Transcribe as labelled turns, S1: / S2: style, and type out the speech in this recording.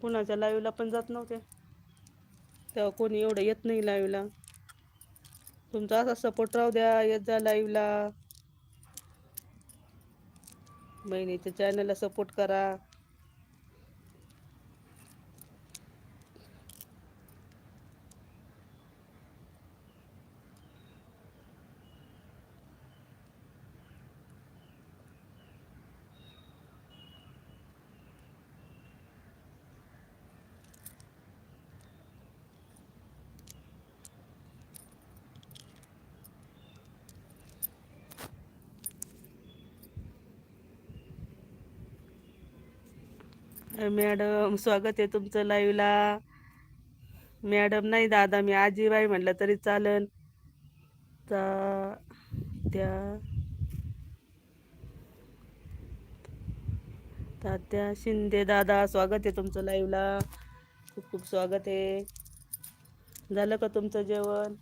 S1: कुणाच्या लाईव्हला पण जात नव्हते, तेव्हा कोणी एवढं येत नाही लाईव्हला. तुमचा असा सपोर्ट राहू द्या, येत जा लाईव्हला. बहिणीच्या चॅनलला सपोर्ट करा. मॅडम स्वागत आहे तुमचं लाईव्हला. मॅडम नाही दादा, मी आजीबाई म्हटलं तरी चालेल. त्या तात्या शिंदे दादा स्वागत आहे तुमचं लाईव्हला. खूप खूप स्वागत आहे. झालं का तुमचं जेवण?